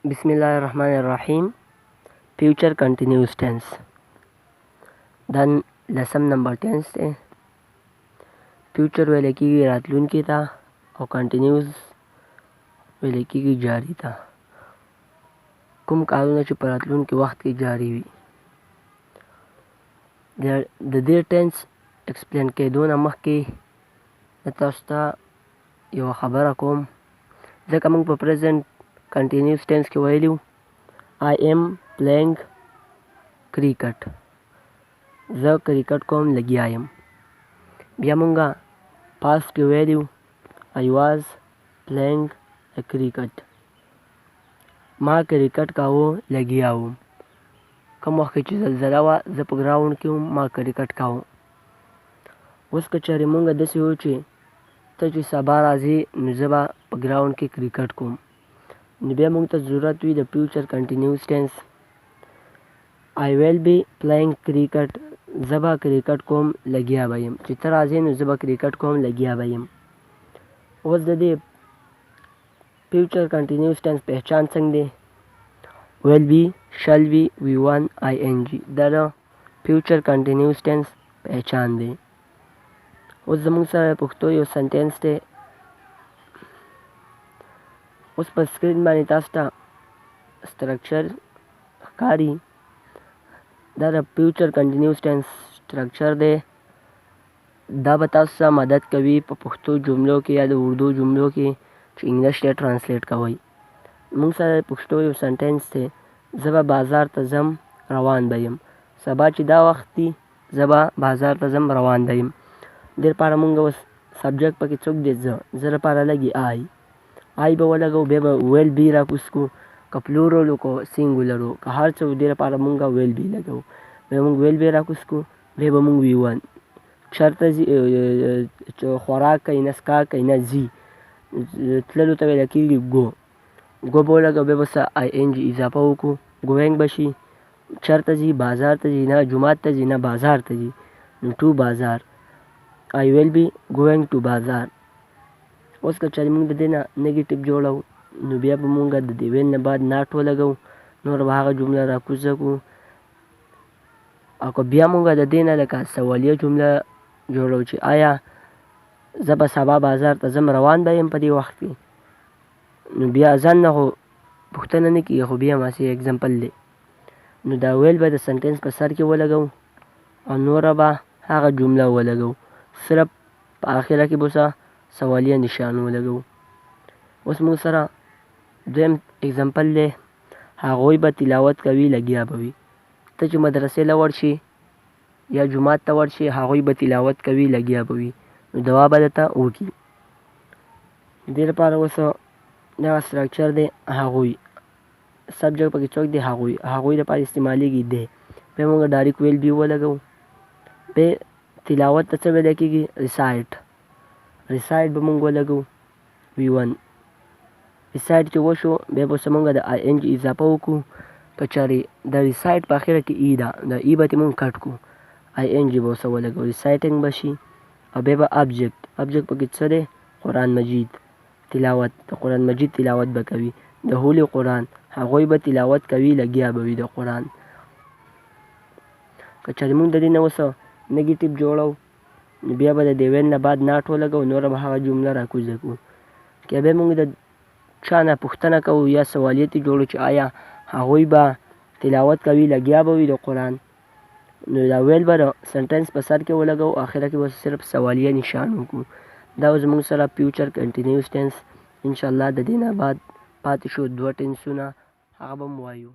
بسم الله الرحمن الرحیم. فیوچر کنټینیوس ټینس دا لسم نمبر ټینس دی. فیوچر ویل کېږي راتلونکي ته او کنټینیوس ویل کېږي جاري ته. کوم کارونه چې په راتلونکي وخت کې جاري وي. د دې ټینس ایکسپلین کېدو نه مخکې زه تاسو ته یوه خبره کوم، ځکه موږ په پریزنټ کنټینیوس ټینس کې ویلي I am playing cricket. زه کرکټ کوم لګیا یم. بیا مونږه پاس کې ویلي I was playing a cricket. ما کرکټ کاوه لګیا وم. کوم وخت چې زلزله وه زه په ګراونډ کې وم، ما کرکټ کاوه. اوس که چېرې مونږ داسې وو چې ته چې سبا راځې نو زه به په ګراونډ کې کرکټ کوم، نو بیا مونږ ته ضرورت وي د فیوچر کنټینیوس ټینس. I will be playing cricket. زه به کرکټ کوم لګیا به یم. چې ته راځې نو زه به کرکټ کوم لګیا به یم. اوس د دې فیوچر کنټینیوس ټینس پہچان څنګه دی؟ will be, shall be, we want, ing. دا د فیوچر کنټینیوس ټینس پہچان دی. اوس زموږ سره پښتو یو سنټینس دی. اوس په سکرین باندې تاسو ته سټرکچر ښکاري. دا د فیوچر کنټینیوس ټینس سټرکچر دی. دا به تاسو سره مدد کوي په پښتو جملو کې یا د اردو جملو کې چې انګلیش ته ټرانسلیټ کوئ. موږ سره پښتو یو سنټینس دی. زه به بازار ته ځم روان به یم. سبا چې دا وخت دی زه به بازار ته ځم روان به یم. دې لپاره موږ اوس سبجیکټ پکې څوک دی؟ زه لپاره لګي آی به ولګو، بیا به ویل بي راکوز کو، که پلورل کو سینګولر و که هر څه و، دې لپاره موږ ویل بي لګو. بیا موږ ویل بي راکوز کو، بیا به موږ وي ون چېرته ځي، خوراک کوي نه څښاک کوي نه ځي، تللو ته ویل کېږي ګو. ګو به ولګو، بیا به څه ing اضافه وکړو، ګوینګ به شي. چېرته ځي؟ بازار ته ځي. نه جومات ته ځي نه بازار ته ځي، نو ټو بازار. I will be going to بازار. اوس که چېرې موږ د دې نه نیګیټیو جوړو نو بیا به موږ د دې ویل نه بعد ناټ ولګو، نور به هغه جمله راکوزه کړو. او که بیا موږ د دې نه لکه سوالیه جمله جوړو چې آیا زه به سبا بازار ته ځم روان به یم په دې وخت کې، نو بیا ځان نه خو پوښتنه نه کېږي، خو بیا هماسې اګزامپل دی. نو دا ویل به د سنټینس په سر کې ولګو او نوره به هغه جمله ولګو، صرف په آخره کې به سوالیه نشان ولګو. اوس موږ سره دویم اګزامپل دی. هغوی به تلاوت کوي لګیا به وي. ته چې مدرسې له ورشي یا جومات ته ورشي، هغوی به تلاوت کوي لګیا به وي، نو دوا به درته وکړي. دې لپاره اوس دغه سټرکچر دی. هغوی سبجیکټ پکې څوک دی؟ هغوی لپاره استعمالیږي دی. بیا موږ ډایرکټ ویل بي ولګو. بیا تلاوت ته څه ویل کېږي؟ ریسایټ. ریسایټ به موږ ولګو وي ون. ریسایټ چې وشو بیا به څه موږ د ing اضافه وکړو. که چېرې د ریسایټ په اخره کې ای ده، د ای به ترې موږ کټ کړو، ing به ورسره ولګو، ریسایټینګ به شي. او بیا به ابجیکټ پکې څه دی؟ قرآن مجید. تلاوت، د قرآن مجید تلاوت به کوي، د هولي قرآن. هغوی به تلاوت کوي لګیا به وي د قرآن. که چېرې موږ د دې نه اوس نیګیټیو جوړو نو بیا به د دې ویل نه بعد ناټ ولګو، نوره به هغه جمله راکوزه کړو. که بیا موږ د چا نه پوښتنه کوو یا سوالیت جوړو چې آیا هغوی به تلاوت کوي لګیا به وي د قرآن، نو دا ویل به د سنټینس په سر کې ولګو، آخره کې به صرف سوالیه نشان وکړو. دا زموږ سره فیوچر کنټینیوس ټینس. انشاءالله د دې نه بعد پاتې شو دوه ټینسونه، هغه به مو وایو.